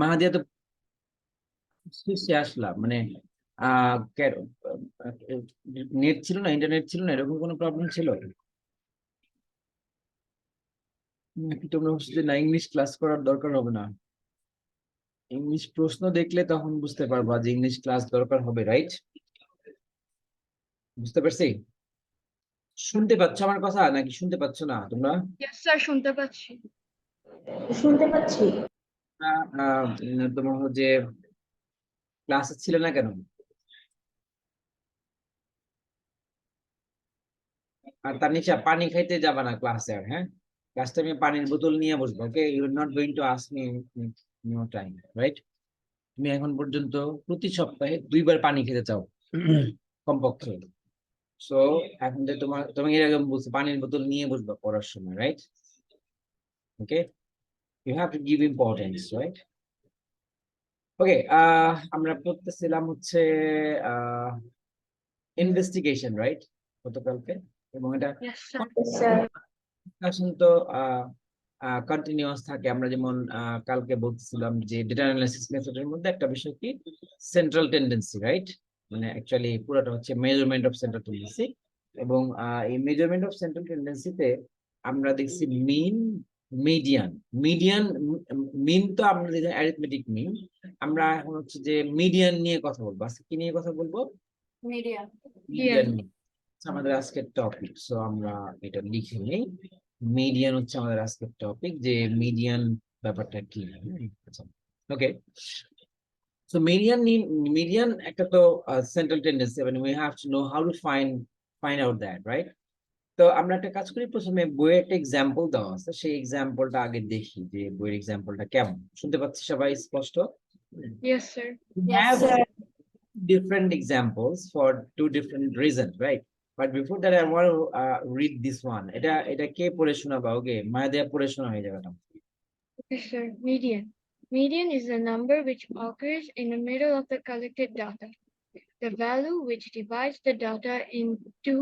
মাহাদিয়া তো শীর্ষে আসলাম মানে নেট ছিল না, ইন্টারনেট ছিল না, এরকম কোনো প্রবলেম ছিল নাকি তোমরা হচ্ছে যে না ইংলিশ ক্লাস করার দরকার হবে না? ইংলিশ প্রশ্ন দেখলে তখন বুঝতে পারবা যে ইংলিশ ক্লাস দরকার হবে, রাইট? বুঝতে পারছি? শুনতে পাচ্ছ আমার কথা নাকি শুনতে পাচ্ছ না তোমরা? Yes, sir, শুনতে পাচ্ছি। শুনতে পাচ্ছি। তোমার হচ্ছে ক্লাসে ছিল না কেন? আর তার নিচে পানি খাইতে যাবা না ক্লাসে, আর হ্যাঁ, ক্লাসটা আমি পানির বোতল নিয়ে বসবো, okay? You are not going to ask me no time, right? তুমি এখন পর্যন্ত প্রতি সপ্তাহে 2 বার পানি খেতে চাও কমপক্ষে। সো এখন যে তোমাকে এরকম বলছে পানির বোতল নিয়ে বসবা পড়ার সময়, right? Okay, you have to give importance, right? Okay, আমরা পড়তেছিলাম হচ্ছে ইনভেস্টিগেশন, রাইট, গতকালকে? এবং এটা Yes, sir. স্যার ডিসকাশন তো কন্টিনিউয়াস থাকে। আমরা যেমন কালকে বলছিলাম যে ডেটা অ্যানালাইসিস মেথডের মধ্যে একটা বিষয় কি সেন্ট্রাল টেন্ডেন্সি, রাইট? মানে অ্যাকচুয়ালি পুরোটা হচ্ছে মেজারমেন্ট অফ সেন্ট্রাল টেন্ডেন্সি। এবং এই মেজারমেন্ট অফ সেন্ট্রাল টেন্ডেন্সিতে আমরা দেখছি মিন, মিডিয়ান। মিডিয়ান, মিন তো আমরা দেখি অ্যারিথমেটিক মিন, আমরা এখন হচ্ছে যে মিডিয়ান নিয়ে কথা বলবো। আজকে কি নিয়ে কথা বলবো? Media. মিডিয়ান নিয়ে আমাদের আজকের টপিক। সো আমরা এটা লিখে নিই, মিডিয়ান হচ্ছে আমাদের আজকের টপিক, যে মিডিয়ান ব্যাপারটা কি। ওকে, সো মিডিয়ান একটা তো সেন্ট্রাল টেন্ডেন্সি, মানে we have to know how to find out that, right? তো আমরা একটা কাজ করি, প্রথমে বইয়ের একটা এক্সাম্পল দেওয়া আছে, সেই এক্সাম্পলটা আগে দেখি যে বইয়ের এক্সাম্পলটা কেমন। শুনতে পাচ্ছি সবাই স্পষ্ট? Yes, sir. We Yes, have sir. different examples for 2 different reasons, right? But before that, I want to read this one. এটা কে পড়ে শোনাবা? ওকে, মায়া পড়ে শোনা হয়ে যাবে না? Okay, sir. Median. Median is the number which occurs in the middle of the collected data. The value which divides the data into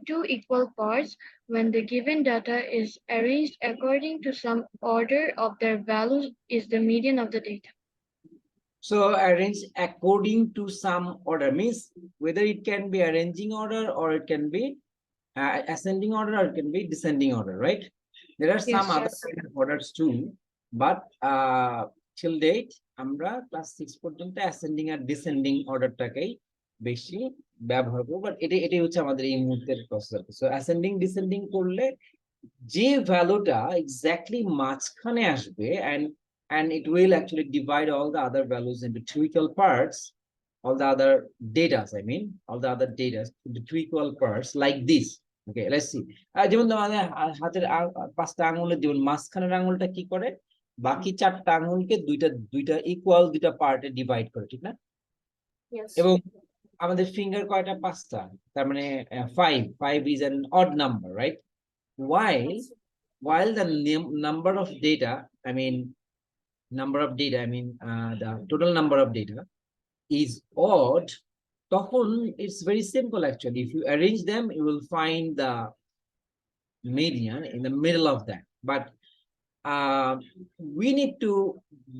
two equal parts when the given data is arranged according to some order of their values is the median of the data. So arrange according to some order means whether it can be arranging order or it can be ascending order or it can be descending order, right? There are some Yes, other kind of orders too, but till date আমরা class 6 পর্যন্ত ascending আর descending অর্ডারটাকেই বেশি ব্যবহার করব, but এটাই হচ্ছে আমাদের এই মুহূর্তের প্রসেস। সো অ্যাসেন্ডিং ডিসেন্ডিং করলে যে ভ্যালুটা এক্স্যাক্টলি মাঝখানে আসবে and it will actually divide all the other values into two equal parts, all the other data, I mean all the other data into two equal parts like this. Okay, let's see. যেমন আমাদের হাতের 5টা আঙুলের যেমন মাঝখানের আঙুলটা কি করে, বাকি 4টা আঙুলকে দুইটা ইকুয়াল দুইটা পার্টে ডিভাইড করে, ঠিক না? Yes. এবং আমাদের ফিঙ্গার কয়টা? 5টা, তার মানে 5 is an odd number, right? While the number of data, I mean the total number of data is odd, তখন it's very simple actually. If you arrange them, you will find the median in the middle of that. But we need to,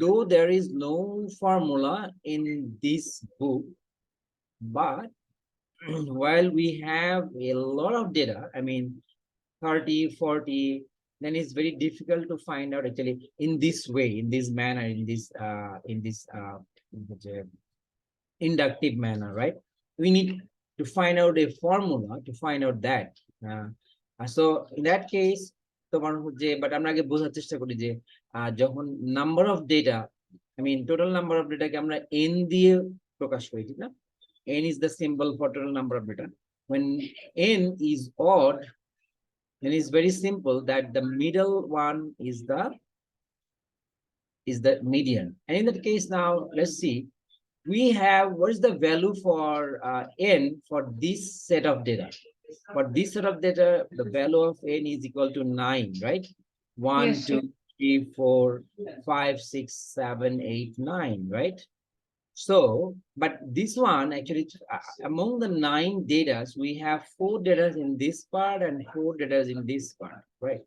though there is no formula in this book, but while we have a lot of data, I mean 30, 40, then it's very difficult to find out actually in this way, in this manner, in this inductive manner, right? We need to find out a formula to find out that. So in that case, তোমার যে but আমরা আগে বোঝার চেষ্টা করি যে যখন number of data, I mean total number of data কে আমরা n দিয়ে প্রকাশ করি, ঠিক না? n is the symbol for total number of data. When n is odd, then it's very simple that the middle one is the median. And in that case, now let's see, we have what is the value for n for this set of data. For this set of data, the value of n is equal to 9, right? 1, Yes, 2, 3, 4, 5, 6, 7, 8, 9, right? So, but this one actually, among the 9 data, we have 4 data in this part and 4 data in this part, right?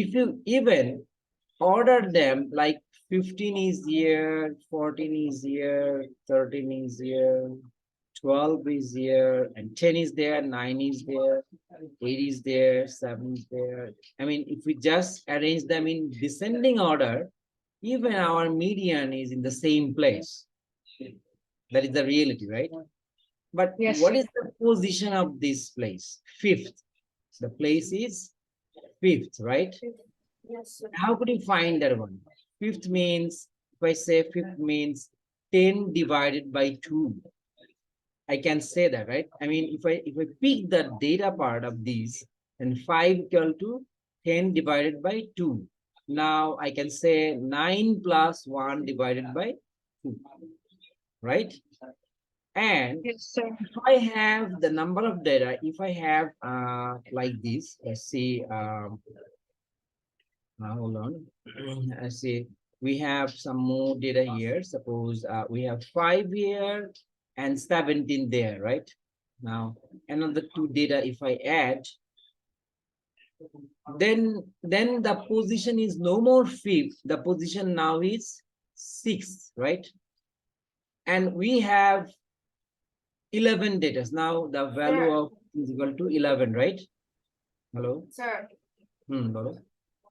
If you even order them like 15 is here, 14 is here, 13 is here, 12 is here, and 10 is there, 9 is there, 8 is there, 7 is there. I mean, if we just arrange them in descending order, even our median is in the same place. That is the reality, right? But Yes, what sir. is the position of this place? Fifth. The place is fifth, right? Yes, sir. How could you find that one? Fifth means, if I say fifth means 10 divided by 2. I can say that, right? I mean, if I pick the data part of these, then 5 equal to 10 divided by 2. Now I can say 9 plus 1 divided by 2, right? And Yes, sir. if I have the number of data, if I have like this, let's see, hold on. I see we have some more data here. Suppose we have 5 here and 17 there, right? Now another 2 data if I add, then the position is no more fifth. The position now is sixth, right? And we have 11 data. Now the value Sir. of is equal to 11, right? Hello? Sir, Hello?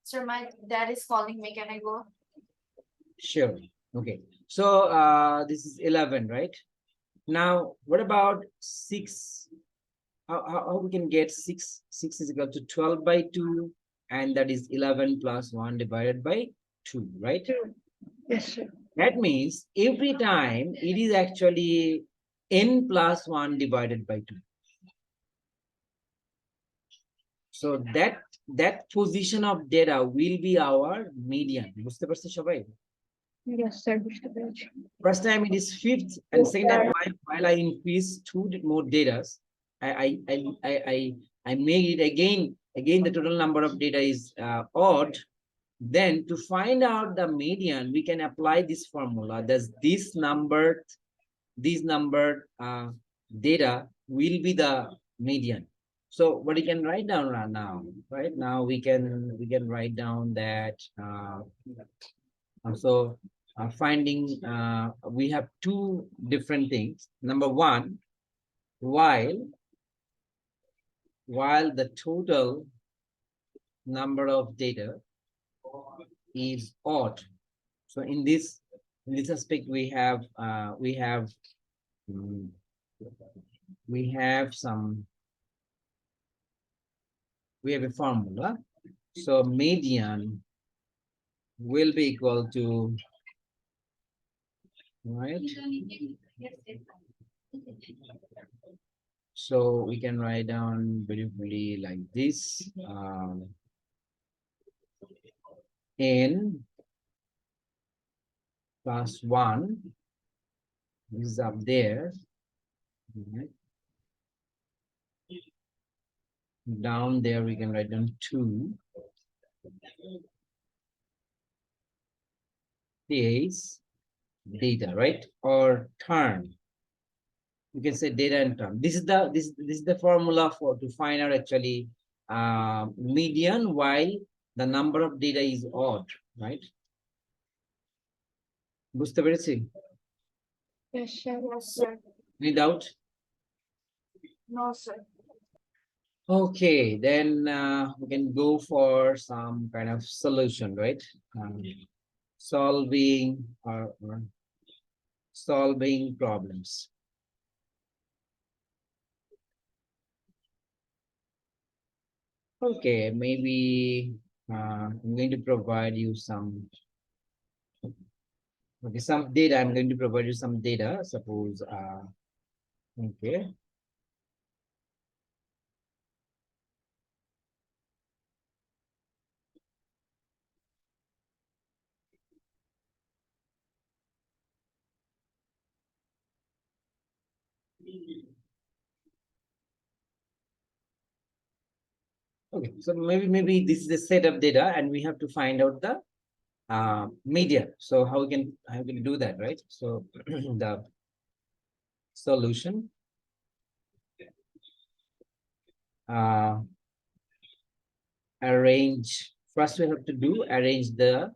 sir, my dad is calling me. Can I go? Sure. Okay. So this is 11, right? Now, what about 6? How we can get 6? 6 is equal to 12 by 2, and that is 11 plus 1 divided by 2, right? 2. Yes, sir. That means every time it is actually n plus 1 divided by 2. So that position of data will be our median. বুঝতে পারছে সবাই? Yes, sir. বুঝতে পেরেছি। First time it is fifth, and Yes, second time sir. while I increase 2 more data, I make it again the total number of data is odd. Then to find out the median, we can apply this formula. That's this numbered data will be the median. So what you can write down right now, right now we can write down that finding we have 2 different things. Number 1, while the total number of data is odd, so in this aspect we have a formula. So median will be equal to, right? So we can write down beautifully like this. N plus 1 is up there. Right? Down there we can write down 2 is data, right? Or term. You can say data and term. This is the formula for to find out actually median while the number of data is odd, right? বুঝতে পেরেছি? Yes, sir. Yes, sir. Any doubt? No, sir. Okay, then we can go for some kind of solution, right? Solving problems. Okay, maybe I'm going to provide you some data. I'm going to provide you some data. Suppose okay. Okay, so maybe this is a set of data and we have to find out the median. So how we can do that, right? So the solution arrange First, we have to do arrange the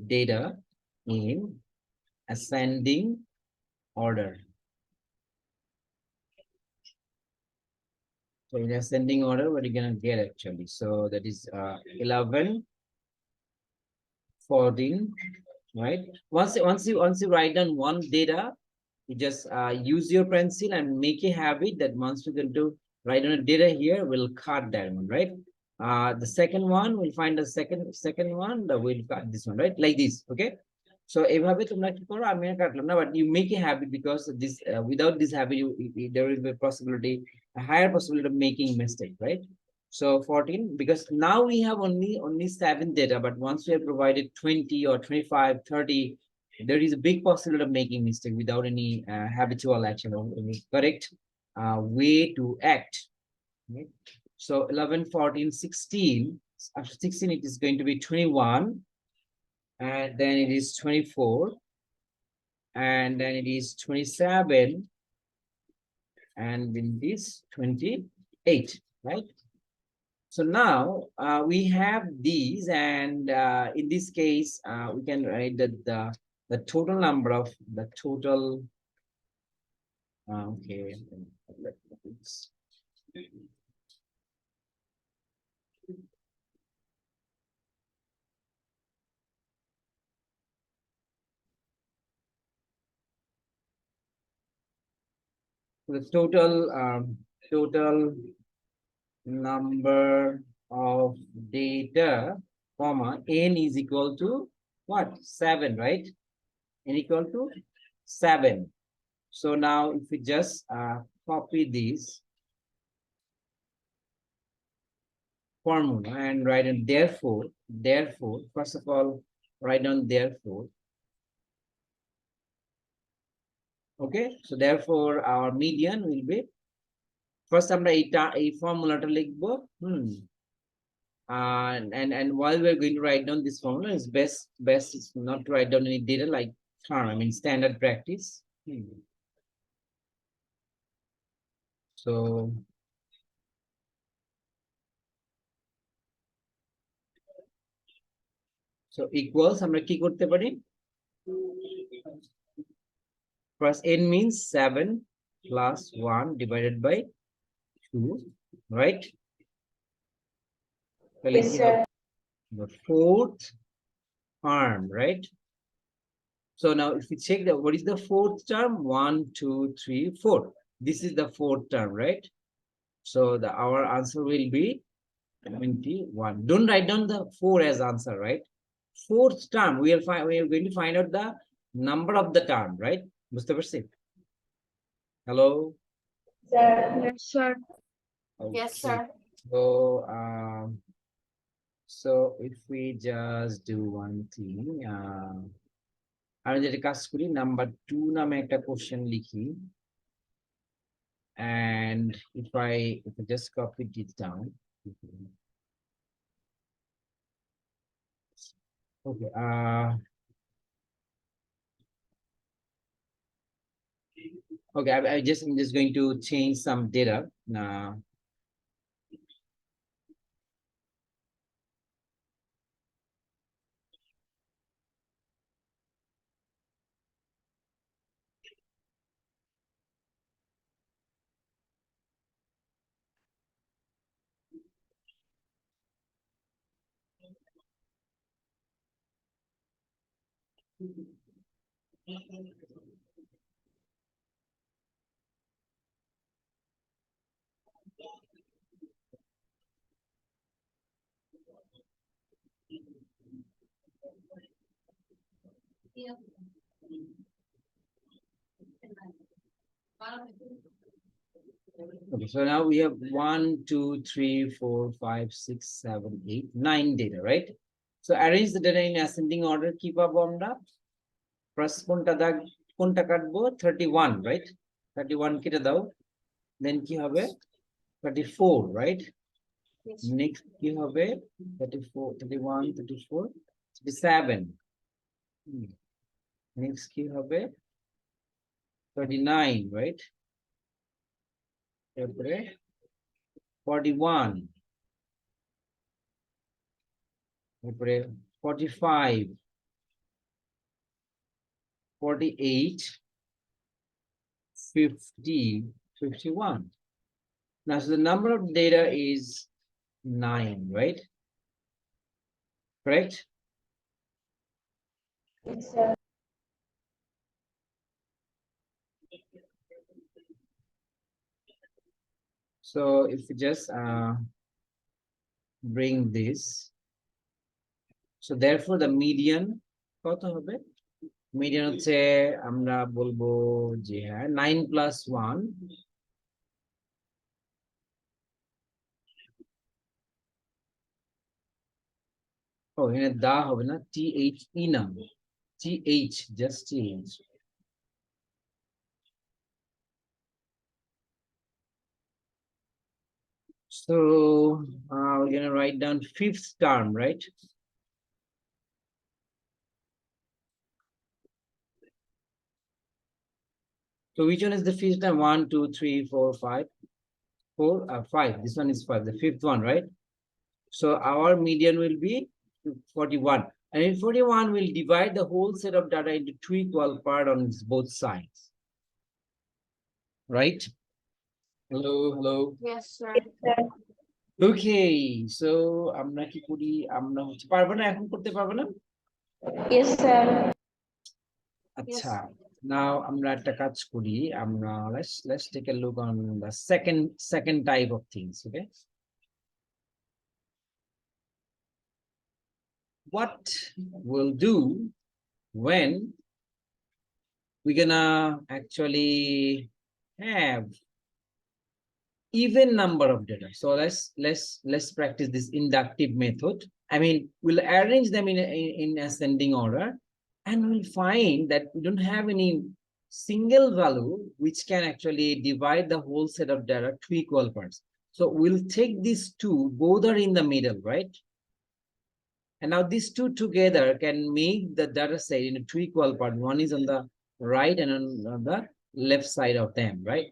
data in ascending order. So in ascending order, what are you gonna get actually? So that is 11, 14, right? Once you write down one data, you just use your pencil and make a habit that once we can do write down a data here, we'll cut that one, right? The second one, we'll find the second one, that we'll cut this one, right? Like this, okay? So এভাবে তোমরা কি করো আমি আর কাটলাম না, but you make a habit because this without this habit there will be a possibility, a higher possibility of making mistake, right? So 14, because now we have only 7 data, but once we have provided 20 or 25, 30, there is a big possibility of making mistake without any habitual action or any correct way to act, right? So 11, 14, 16, after 16 it is going to be 21, and then it is 24, and then it is 27, and then it is 28, right? So now we have these, and in this case we can write that the total number of the total okay, the total number of data, comma, n is equal to what? 7, right? N equal to 7. So now if we just copy this formula and write in therefore, first of all, write down therefore. Okay, so therefore our median will be, first আমরা এই ফর্মুলাটা লিখবো, and while we're going to write down this formula, it's best is not to write down any data like term, I mean standard practice. So equals আমরা কি করতে পারি? First n means 7 plus 1 divided by 2, right? Yes, sir. The fourth term, right? So now if we check that, what is the fourth term? 1, 2, 3, 4. This is the fourth term, right? So our answer will be 21. Don't write down the 4 as answer, right? Fourth term, we are going to find out the number of the term, right? বুঝতে পারছি? Hello? Yes, sir. Yes, Okay. sir. So if we just do one thing, আমি যেটা কাজ করি, number 2 নামে একটা question লিখি, and if I just copy it down. Okay, okay, I'm just going to change some data now. Okay, so now we have 1, 2, 3, 4, 5, 6, 7, 8, 9 data, right? So arrange the data in ascending order. Keep up on the first কোনটা কাটবো 31, right? 31 কেটে দাও, then কি হবে 34, right? Yes. Next কি হবে 34, 31, 34, 37. Next কি হবে 39, right? তারপরে 41. তারপরে 45, 48, 50, 51. Now, so the number of data is 9, right? Correct? Yes, sir. So if we just bring this, so therefore the median কত হবে? Median হচ্ছে আমরা বলবো যে হ্যাঁ 9 plus 1. ও এখানে দা হবে না, THE নাম, TH, just TH. So we're gonna write down 5th term, right? So which one is the 5th term? 1, 2, 3, 4, 5. 5. This one is 5, the 5th one, right? So our median will be 41. And in 41, we'll divide the whole set of data into 2 equal parts on both sides. Right? Hello, hello. Yes, sir. Okay, so আমরা কি করি? আমরা হচ্ছে পারবো না, এখন করতে পারবো না? Yes, sir. আচ্ছা, now আমরা একটা কাজ করি, আমরা let's take a look on the second type of things, okay? What we'll do when we're gonna actually have even number of data. So let's practice this inductive method. I mean, we'll arrange them in ascending order, and we'll find that we don't have any single value which can actually divide the whole set of data to equal parts. So we'll take these two, both are in the middle, right? And now these two together can make the data set in a two equal part. One is on the right and on the left side of them, right?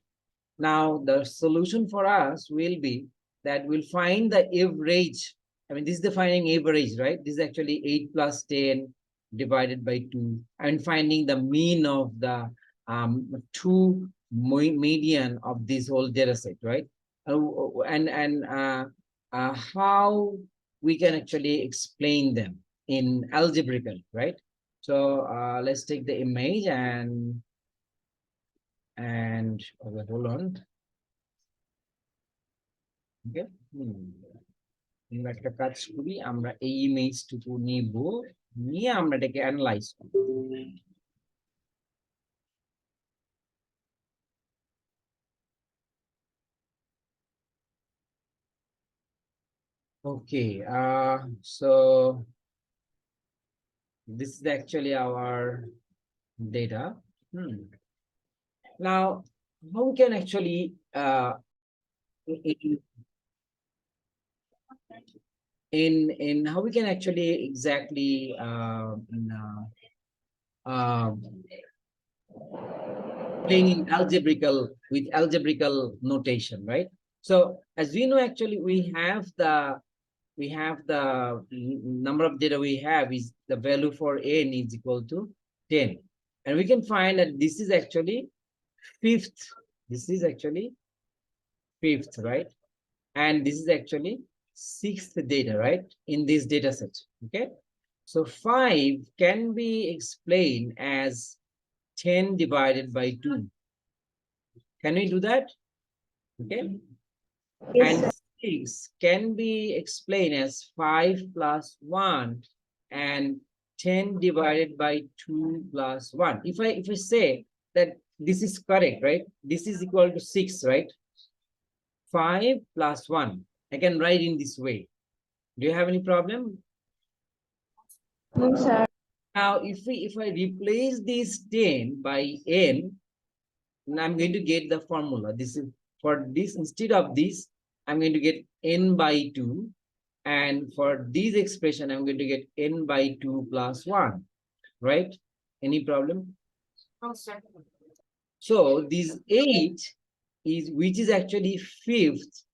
Now, the solution for us will be that we'll find the average. I mean, this is the finding average, right? This is actually 8 plus 10 divided by 2, and finding the mean of the two median of this whole data set, right? And how we can actually explain them in algebraical, right? So let's take the image and okay, hold on. Okay. আমরা একটা কাজ করি, আমরা এই ইমেজটুকু নিব, নিয়ে আমরা এটাকে অ্যানালাইজ করব। Okay, so this is actually our data. Now, how we can actually in how we can actually exactly playing algebraical with algebraical notation, right? So as we know, actually we have the number of data we have is the value for n is equal to 10, and we can find that this is actually fifth. This is actually fifth, right? And this is actually sixth data, right? In this data set. Okay, so 5 can be explained as 10 divided by 2. Can we do that? Okay. Yes, And 6 can be explained as 5 plus 1 and 10 divided by 2 plus 1. If I say that this is correct, right? This is equal to 6, right? 5 plus 1. I can write in this way. Do you have any problem? no, sir. Now, if I replace this 10 by n, I'm going to get the formula. This is for this, instead of this, I'm going to get n by 2. And for this expression, I'm going to get n by 2 plus 1. Right? Any problem? No, sir. So this 8 is, which is actually fifth.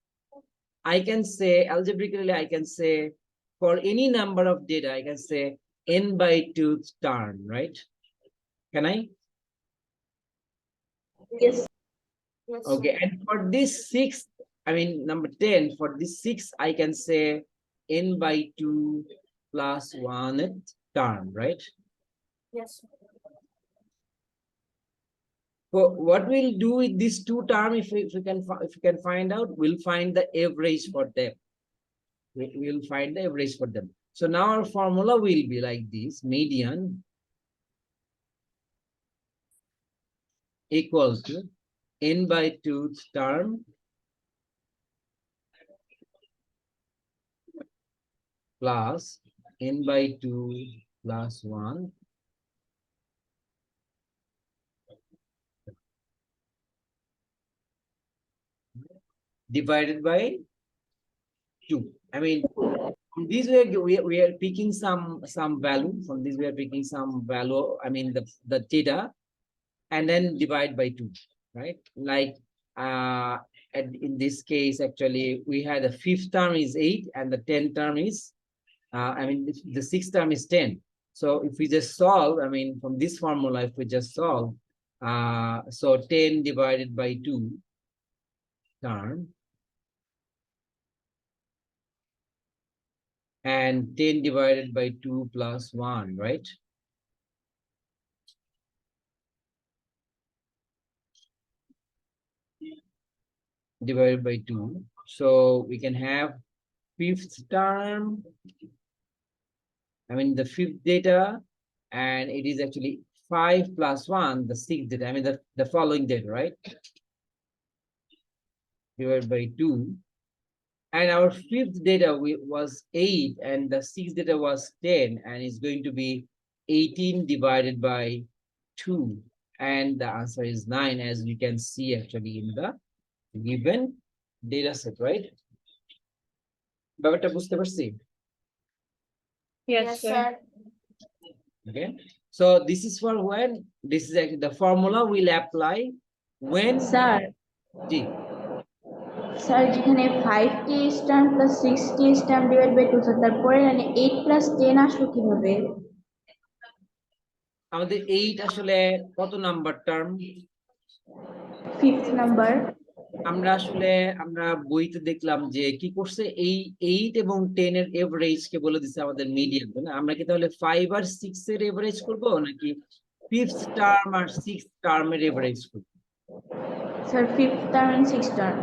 I can say algebraically, I can say for any number of data, I can say n by 2 term, right? Can I? Yes. Yes, Okay, sir. and for this sixth, I mean number 10, for this sixth, I can say n by 2 plus 1th term, right? Yes, sir. So what we'll do with these two terms, if we can find out, we'll find the average for them. We'll find the average for them. So now our formula will be like this: median equals to n by 2 term plus n by 2 plus 1 divided by 2. I mean, from this we are picking some value. From this we are picking some value. I mean the data, and then divide by 2, right? Like and in this case, actually, we had the fifth term is 8, and the 10th term is I mean the sixth term is 10. So if we just solve, I mean from this formula, if we just solve, so 10 divided by 2 term, and 10 divided by 2 plus 1, right? Divided by 2. So we can have fifth term, I mean the fifth data, and it is actually 5 plus 1, the sixth data, I mean the following data, right? Divided by 2. And our fifth data was 8, and the sixth data was 10, and it's going to be 18 divided by 2. And the answer is 9, as you can see actually in the given data set, right? ব্যাপারটা বুঝতে পারছি? Yes, sir. Okay, so this is for when, this is actually the formula will apply when Sir. জি sir যেখানে 5t stand plus 6t stand divide by 2 স্যার তারপরে মানে 8 plus 10 আসলো কিভাবে? আমাদের 8 আসলে কত নাম্বার টার্ম? 5th number. আমরা বইতে দেখলাম যে কি করছে, এই 8 এবং 10 এর এভারেজ কে বলে দিছে আমাদের মিডিয়ান, তাই না? আমরা কি তাহলে 5 আর 6 এর এভারেজ করব, নাকি 5th টার্ম আর 6th টার্মের এভারেজ করব? Sir 5th term and 6th term.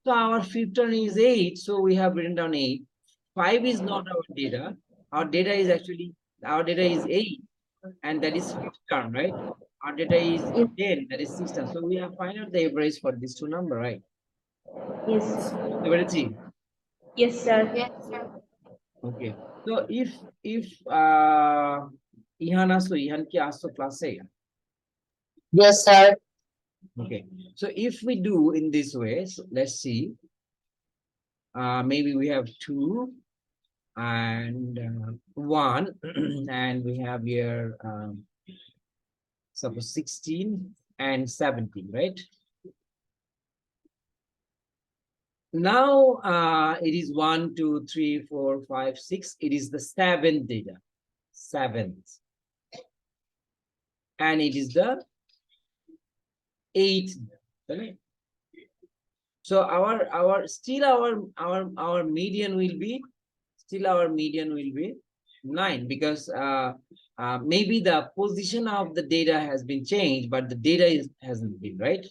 So our 5th term is 8, so we have written down 8. 5 is not our data. Our data is actually, our data is 8, and that is 5th term, right? Our data is 10, that is 6th term. So we have find out the average for these two number, right? Yes. Yes, sir. Yes, sir. Okay. So if Ihan ki aso class A. Yes, sir. Okay. So if we do in this way, so let's see. Maybe we have 2 and 1, and we have here suppose 16 and 17, right? Now it is 1, 2, 3, 4, 5, 6. It is the 7th data, 7th, and it is the 8th, right? So our median will be 9, because maybe the position of the data has been changed, but the data hasn't been, right?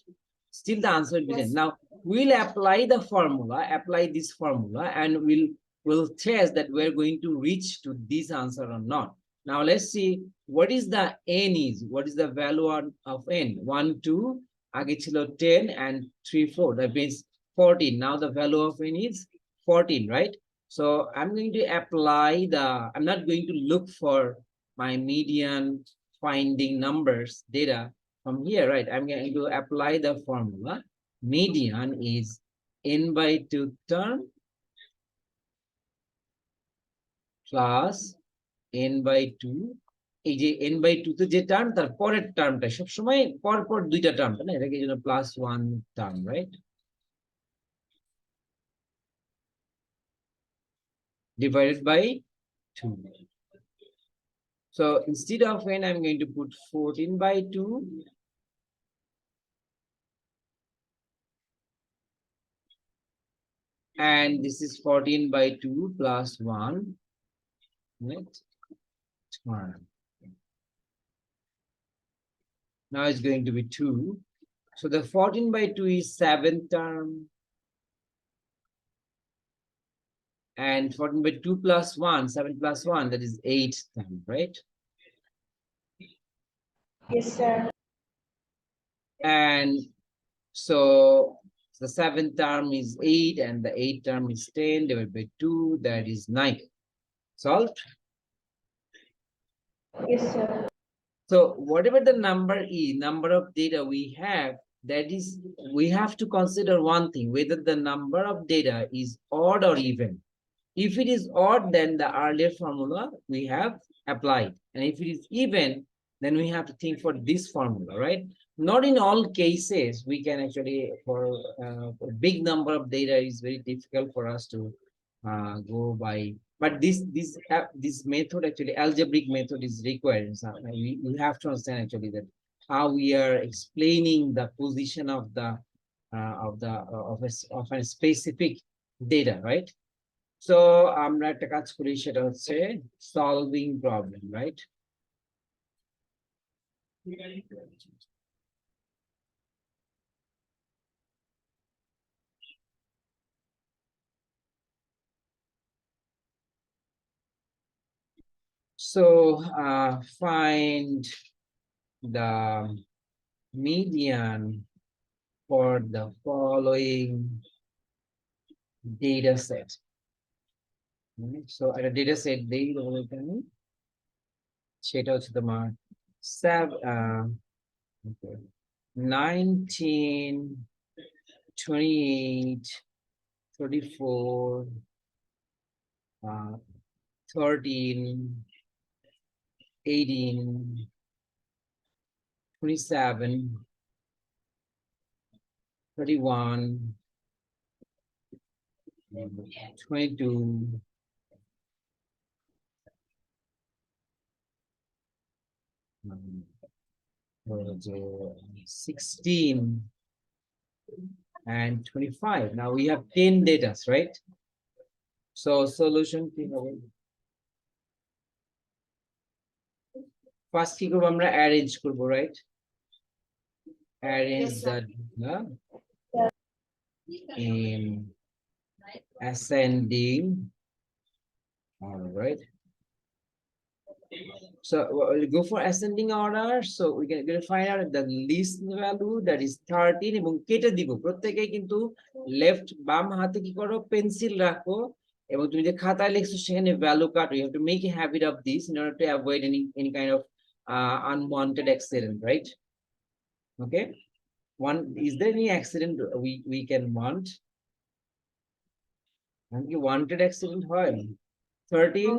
Still the answer will be 10. Now we'll apply this formula, and we'll test that we're going to reach to this answer or not. Now let's see what is the n is, what is the value of n. 1, 2, আগে ছিল 10, and 3, 4, that means 14. Now the value of n is 14, right? So I'm going to apply I'm not going to look for my median finding numbers data from here, right? I'm going to apply the formula. Median is n by 2 term plus n by 2. এই যে n by 2 তে যে term, তার পরের টার্মটা সবসময় পরপর দুইটা term, তাই না? এটাকে জন্য plus 1 term, right? divided by 2. So instead of n, I'm going to put 14 by 2. And this is 14 by 2 plus 1. Right? Now it's going to be 2. So the 14 by 2 is 7th term. And 14 by 2 plus 1, 7 plus 1, that is 8th term, right? Yes, sir. And so the 7th term is 8 and the 8th term is 10 divided by 2, that is 9. Solved? Yes, sir. So whatever the number is, number of data we have, that is, we have to consider one thing, whether the number of data is odd or even. If it is odd, then the earlier formula we have applied. And if it is even, then we have to think for this formula, right? Not in all cases, we can actually, for a big number of data, is very difficult for us to go by. But this method, actually, algebraic method is required. So we have to understand actually that how we are explaining the position of the of a specific data, right? So আমরা একটা কাজ করি, সেটা হচ্ছে solving problem, right? So find the median for the following data set. So at a data set, সেটা হচ্ছে তোমার 19, 28, 34, 13, 18, 27, 31, 22, 16, and 25. Now we have 10 data, right? So solution first কি করব আমরা arrange করব, right? Arrange Yes, the sir. data in ascending order, right? So we'll go for ascending order. So we can find out the least value, that is 13, এবং কেটে দিব প্রত্যেকই কিন্তু left বাম হাতে কি করো, পেন্সিল রাখো, এবং তুমি যে খাতায় লিখছো সেখানে ভ্যালু কাটো। You have to make a habit of this in order to avoid any kind of unwanted accident, right? Okay, is there any accident we can want? কি wanted accident হয়? 13,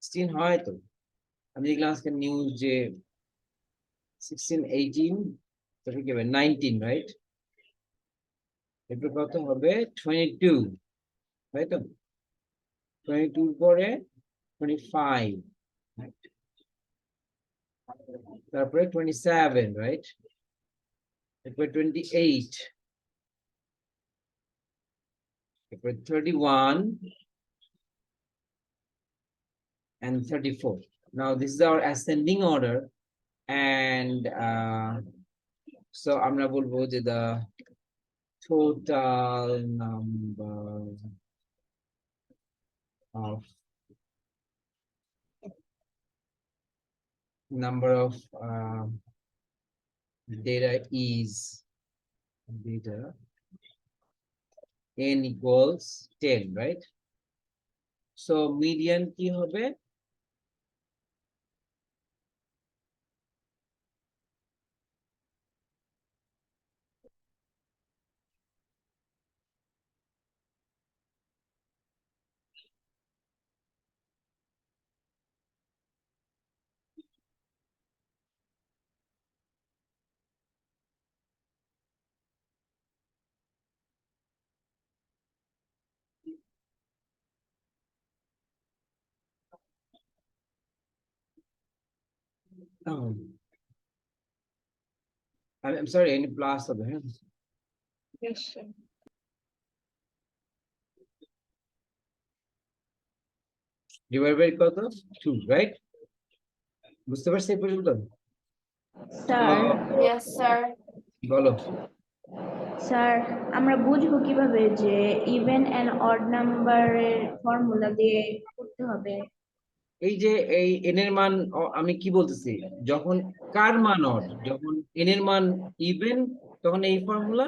16 হয় তো। আমি দেখলাম আজকে নিউজ যে 16, 18, তো ঠিক হবে 19, right? এরপর কত হবে 22, তাই তো? 22 পরে 25, তারপরে 27, right? এরপরে 28, এরপরে 31 and 34. Now this is our ascending order, and so আমরা বলবো যে the total number of data is data n equals 10, right? So median কি হবে? Oh. I'm sorry, any plus of it? Yes, sir. Divided by কত? 2, right? বুঝতে পারছি এই পর্যন্ত? Sir Yes, sir. বলো। স্যার আমরা বুঝবো কিভাবে যে ইভেন এন্ড অড নাম্বারের ফর্মুলা দিয়ে করতে হবে? এই যে এই n এর মান আমি কি বলতেছি, যখন কার মান অড, যখন n এর মান ইভেন তখন এই ফর্মুলা,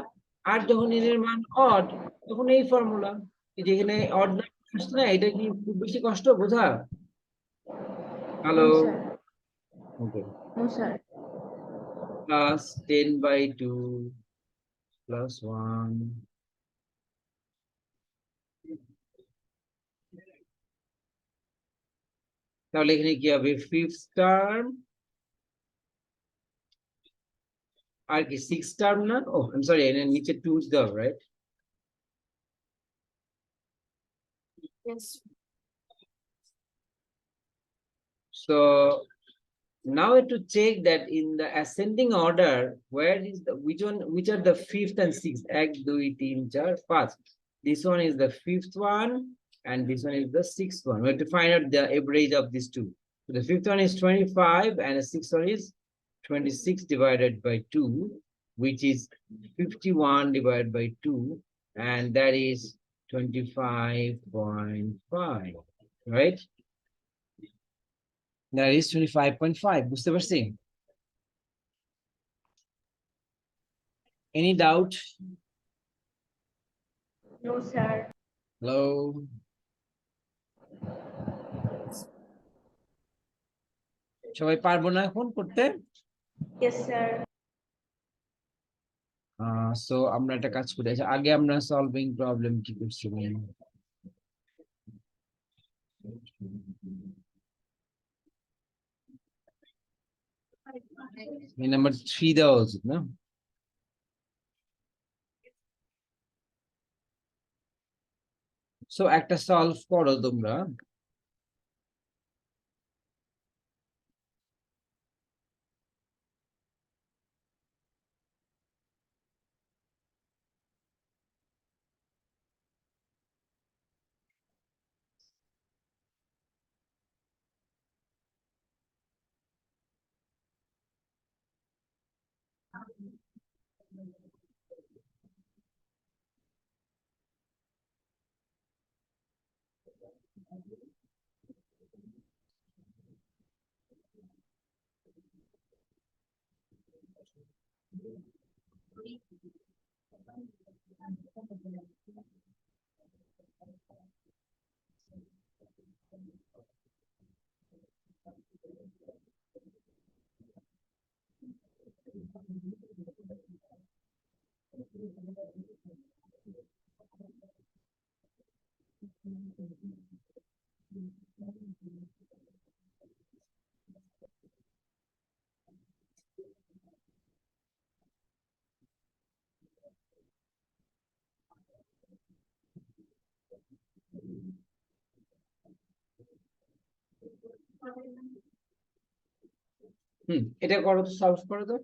আর যখন n এর মান অড তখন এই ফর্মুলা। যেখানে অড নাম্বার আসছে না, এটা কি খুব বেশি কষ্ট বোঝা? Hello, no sir, okay. No sir. Plus 10/2 plus 1, তাহলে এখানে কি হবে, ফিফথ টার্ম আর কি সিক্স টার্ম না, ও আই এম সরি, এর নিচে 2 দিতে হবে, right? Yes. So now we have to check that in the ascending order, where is the which are the fifth and sixth? 1 2 3 4 5. This one is the fifth one, and this one is the sixth one. We have to find out the average of these two. So the fifth one is 25, and the sixth one is 26 divided by 2, which is 51 divided by 2, and that is 25.5, right? That is 25.5. বুঝতে পারছি? Any doubt? No sir. Hello? সবাই পারবো না এখন করতে? Yes sir. So আমরা একটা কাজ করি, আচ্ছা আগে আমরা সলভিং প্রবলেম কি করছিলাম? নাম্বার 3 দেওয়া উচিত না? সো একটা সলভ করো তোমরা। এটা করো তো, সলভ করো তো।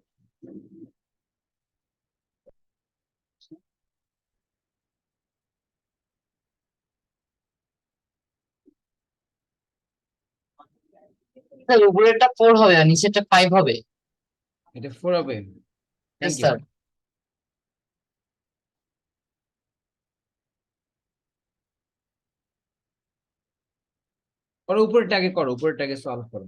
স্যার উপরেরটা 4 হবে আর নিচেরটা 5 হবে। এটা 4 হবে। Yes, thank you. স্যার। করো উপরেরটাকে, করো উপরেরটাকে সলভ করো।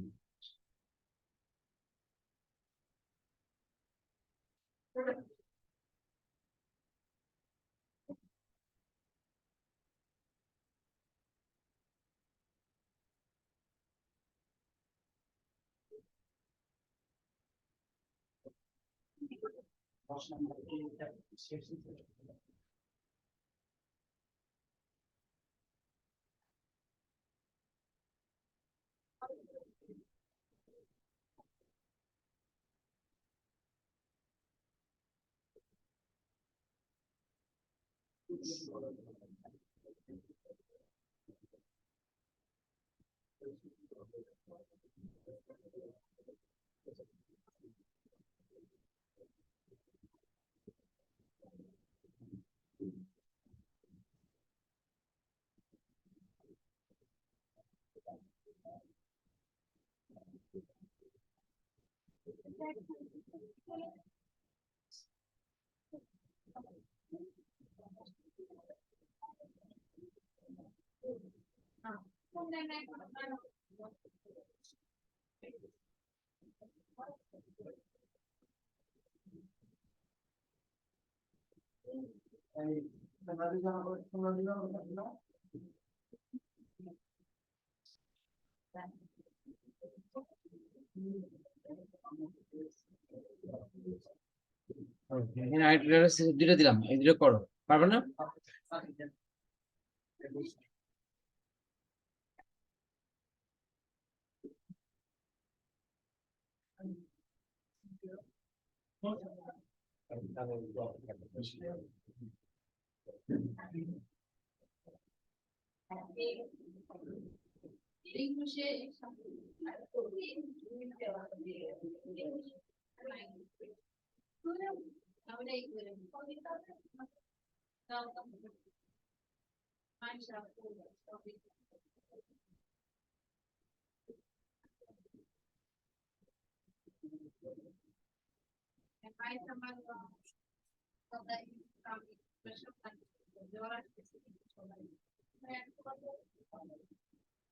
এখানে আরেকটা দুটো দিলাম, এই দুটো করো, পারবে না?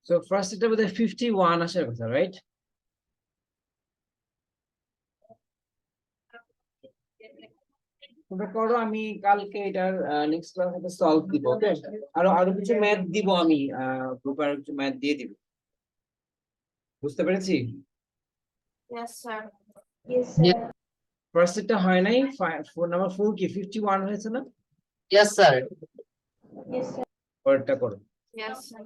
So first এটা বোধহয় 51 আসার কথা, রাইট? তোমরা করো, আমি কালকে এটার নেক্সট ক্লাসে সলভ দিব, ওকে? আরো কিছু ম্যাথ দিব আমি, গ্রুপে আরো কিছু ম্যাথ দিয়ে দিব। বুঝতে পেরেছি? Yes, sir. Yes, sir. First এটা হয় নাই, নাম্বার 4 কি 51 হয়েছে না? Yes, sir. Yes, sir. পরেরটা করো। Yes, sir.